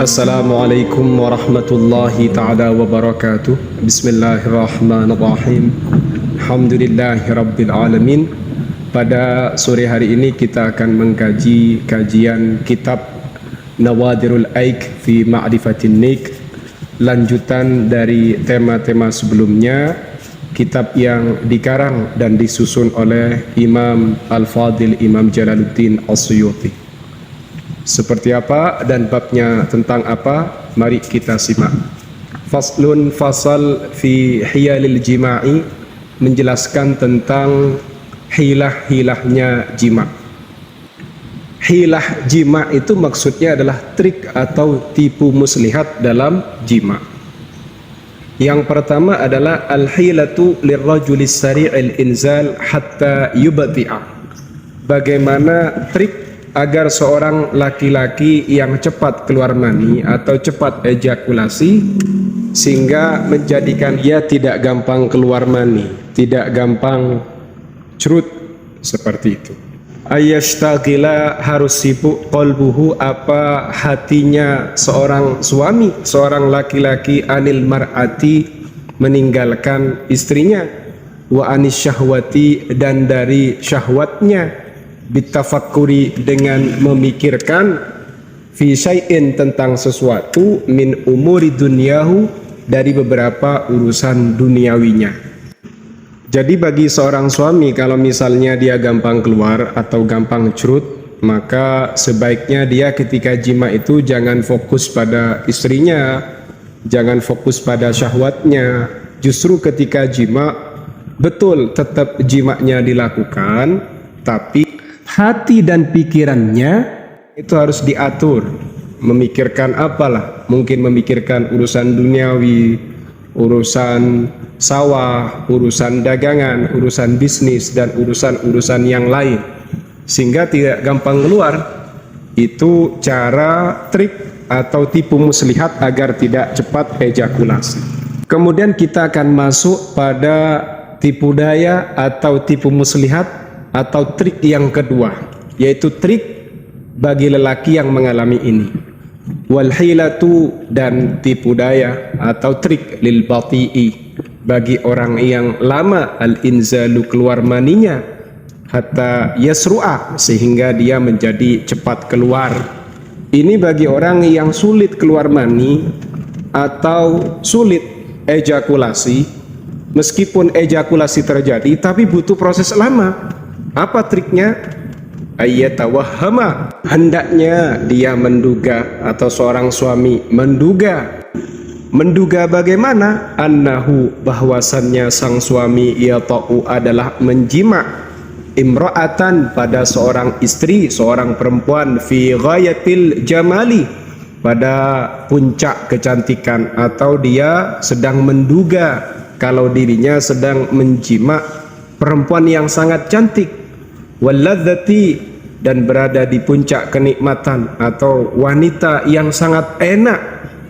Assalamualaikum warahmatullahi ta'ala wabarakatuh. Bismillahirrahmanirrahim. Alhamdulillahi rabbil alamin. Pada sore hari ini kita akan mengkaji kajian kitab Nawadirul Aik fi Ma'rifatin Nik, lanjutan dari tema-tema sebelumnya, kitab yang dikarang dan disusun oleh Imam Al-Fadil Imam Jalaluddin As-Suyuti. Seperti apa dan babnya tentang apa? Mari kita simak. Faslun fasal fi hiyalil jima'i, menjelaskan tentang hilah-hilahnya jima'. Hilah jima' itu maksudnya adalah trik atau tipu muslihat dalam jima'. Yang pertama adalah al-hilatu lirrajulis sari'il inzal hatta yubti'a. Bagaimana trik agar seorang laki-laki yang cepat keluar mani atau cepat ejakulasi sehingga menjadikan dia tidak gampang keluar mani, tidak gampang curut seperti itu. Ayashtagila, harus sibuk qalbuhu, apa hatinya seorang suami, seorang laki-laki, anil mar'ati, meninggalkan istrinya, wa anis syahwati, dan dari syahwatnya, bitafakkuri, dengan memikirkan, fi syai'in, tentang sesuatu, min umuri dunyahu, dari beberapa urusan duniawinya. Jadi bagi seorang suami, kalau misalnya dia gampang keluar atau gampang curut, maka sebaiknya dia ketika jima itu jangan fokus pada istrinya, jangan fokus pada syahwatnya. Justru ketika jima, betul tetap jimanya dilakukan, tapi hati dan pikirannya itu harus diatur. Memikirkan apalah, mungkin memikirkan urusan duniawi, urusan sawah, urusan dagangan, urusan bisnis, dan urusan-urusan yang lain, sehingga tidak gampang keluar. Itu cara trik atau tipu muslihat agar tidak cepat ejakulasi. Kemudian kita akan masuk pada tipu daya atau tipu muslihat atau trik yang kedua, yaitu trik bagi lelaki yang mengalami ini. Wal hilatu, dan tipu daya atau trik lil bati'i, bagi orang yang lama al inzalu, keluar maninya, hatta yasru'a, sehingga dia menjadi cepat keluar. Ini bagi orang yang sulit keluar mani atau sulit ejakulasi. Meskipun ejakulasi terjadi tapi butuh proses lama. Apa triknya? Ayyatawahhama, hendaknya dia menduga, atau seorang suami menduga. Menduga bagaimana? Annahu, bahwasannya sang suami yata'u, adalah menjima, imra'atan, pada seorang istri, seorang perempuan, fi ghayatil jamali, pada puncak kecantikan, atau dia sedang menduga kalau dirinya sedang menjima perempuan yang sangat cantik, waladzati, dan berada di puncak kenikmatan, atau wanita yang sangat enak,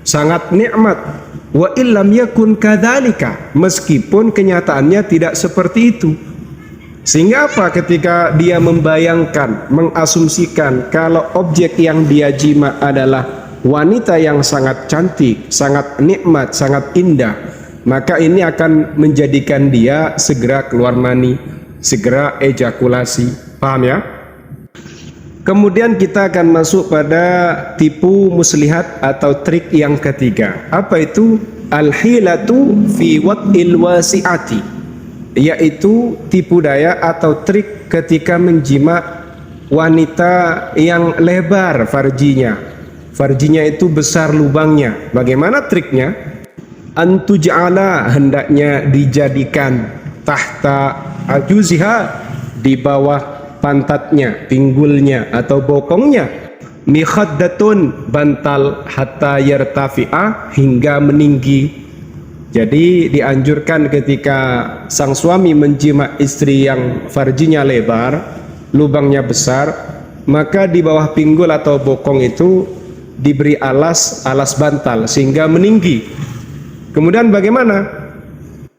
sangat nikmat. Wa illam yakun kadzalika, meskipun kenyataannya tidak seperti itu. Sehingga apa? Ketika dia membayangkan, mengasumsikan kalau objek yang dia jima adalah wanita yang sangat cantik, sangat nikmat, sangat indah, maka ini akan menjadikan dia segera keluar mani, segera ejakulasi. Paham ya? Kemudian kita akan masuk pada tipu muslihat atau trik yang ketiga. Apa itu? Al-hilatu fi wat'il wasi'ati, yaitu tipu daya atau trik ketika menjima wanita yang lebar farjinya. Farjinya itu besar lubangnya. Bagaimana triknya? Antuj'ala, hendaknya dijadikan, tahta ajuziha, di bawah pantatnya, pinggulnya atau bokongnya, mikhaddatun, bantal, hatta yartafi'a, hingga meninggi. Jadi dianjurkan ketika sang suami menjima istri yang farjinya lebar, lubangnya besar, maka di bawah pinggul atau bokong itu diberi alas bantal sehingga meninggi. Kemudian bagaimana?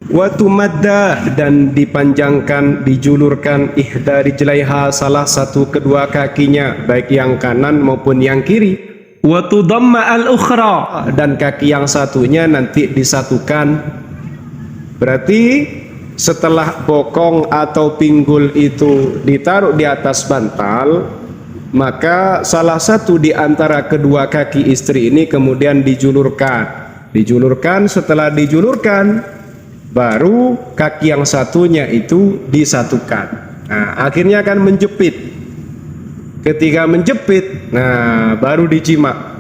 Watu madda, dan dipanjangkan, dijulurkan, ihda rijlaiha, salah satu kedua kakinya, baik yang kanan maupun yang kiri, wa tudamma al-ukhra, dan kaki yang satunya nanti disatukan. Berarti setelah bokong atau pinggul itu ditaruh di atas bantal, maka salah satu di antara kedua kaki istri ini kemudian dijulurkan. Setelah dijulurkan, baru kaki yang satunya itu disatukan. Nah, akhirnya akan menjepit. Ketika menjepit, nah baru dijima.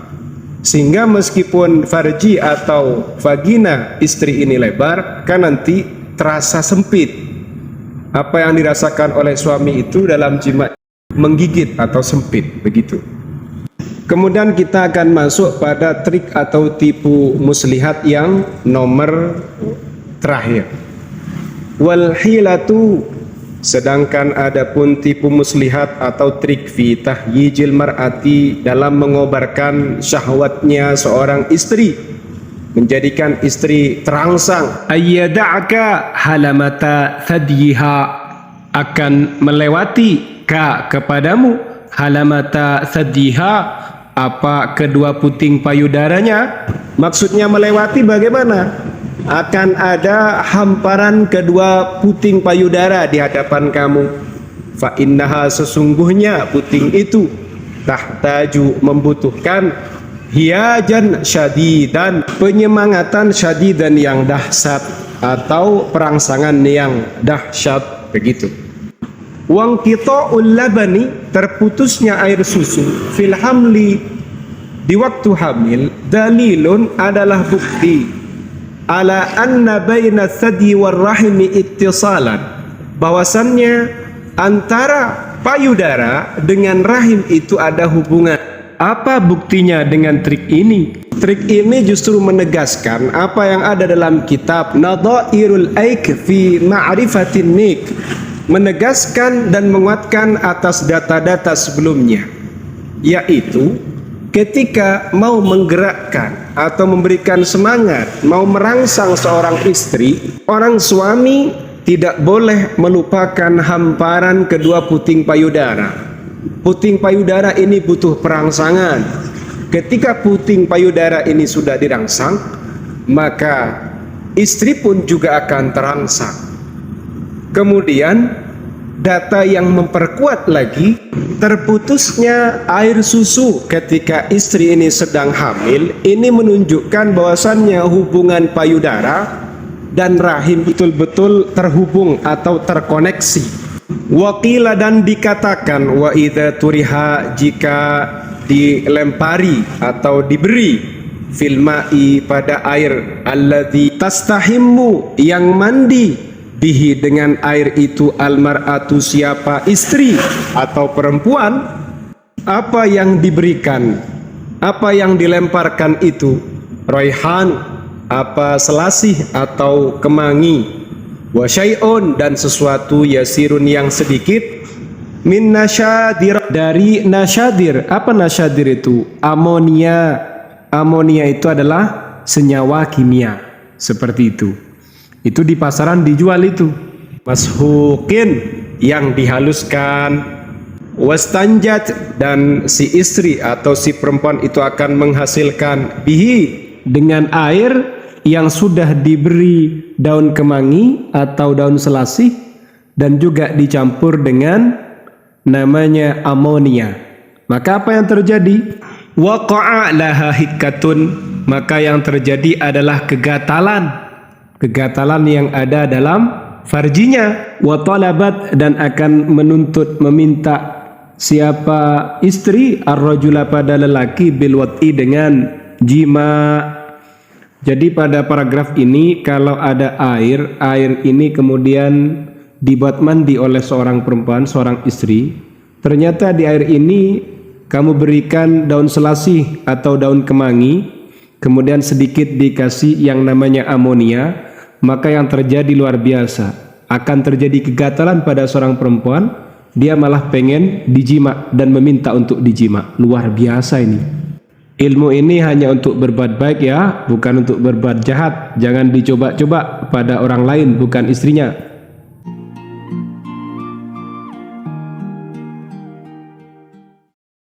Sehingga meskipun farji atau vagina istri ini lebar, kan nanti terasa sempit. Apa yang dirasakan oleh suami itu dalam jima menggigit atau sempit, begitu. Kemudian kita akan masuk pada trik atau tipu muslihat yang nomor terakhir. Wal hilatu, sedangkan adapun tipu muslihat atau trik fi tahyijil mar'ati, dalam mengobarkan syahwatnya seorang istri, menjadikan istri terangsang. Ayyada'aka halamata thadyiha, akan melewati ka kepadamu halamata thadyiha, apa kedua puting payudaranya. Maksudnya melewati bagaimana? Akan ada hamparan kedua puting payudara di hadapan kamu. Fa innaha, sesungguhnya puting itu tahtaju, membutuhkan hiajan syadidan, penyemangatan syadidan yang dahsyat atau perangsangan yang dahsyat, begitu. Wang qita'ul labani, terputusnya air susu, fil hamli, di waktu hamil, dalilun, adalah bukti, ala anna baina thadi war rahimi ittisalan, bahwasannya antara payudara dengan rahim itu ada hubungan. Apa buktinya dengan trik ini? Trik ini justru menegaskan apa yang ada dalam kitab Nadhairul Aik fi Ma'rifatin Nik, menegaskan dan menguatkan atas data-data sebelumnya, yaitu ketika mau menggerakkan atau memberikan semangat, mau merangsang seorang istri, orang suami tidak boleh melupakan hamparan kedua puting payudara. Puting payudara ini butuh perangsangan. Ketika puting payudara ini sudah dirangsang, maka istri pun juga akan terangsang. Kemudian data yang memperkuat lagi, terputusnya air susu ketika istri ini sedang hamil, ini menunjukkan bahwasannya hubungan payudara dan rahim betul-betul terhubung atau terkoneksi. Waqila, dan dikatakan, wa idza turiha, jika dilempari atau diberi, fil ma'i, pada air, alladzi tastahimmu, yang mandi, bihi, dengan air itu, almar'atu, siapa, istri atau perempuan. Apa yang diberikan, apa yang dilemparkan itu, raihan, apa, selasih atau kemangi, wa syai'un, dan sesuatu, yasirun, yang sedikit, min nasyadir, dari nasyadir. Apa nasyadir itu? Amonia. Amonia itu adalah senyawa kimia, seperti itu. Itu di pasaran dijual itu. Mashukin, yang dihaluskan. Wastanjat, dan si istri atau si perempuan itu akan menghasilkan, bihi, dengan air yang sudah diberi daun kemangi atau daun selasih, dan juga dicampur dengan namanya amonia. Maka apa yang terjadi? Waqa'a laha hikkatun, maka yang terjadi adalah kegatalan. Kegatalan yang ada dalam farjinya. Wa talabat, dan akan menuntut, meminta siapa istri, ar-rajula, pada lelaki, bil wat'i, dengan jima. Jadi pada paragraf ini, kalau ada air ini kemudian dibuat mandi oleh seorang perempuan, seorang istri, ternyata di air ini kamu berikan daun selasih atau daun kemangi, kemudian sedikit dikasih yang namanya amonia, maka yang terjadi luar biasa. Akan terjadi kegatalan pada seorang perempuan, dia malah pengen dijima dan meminta untuk dijima. Luar biasa ini. Ilmu ini hanya untuk berbuat baik ya, bukan untuk berbuat jahat. Jangan dicoba-coba pada orang lain, bukan istrinya.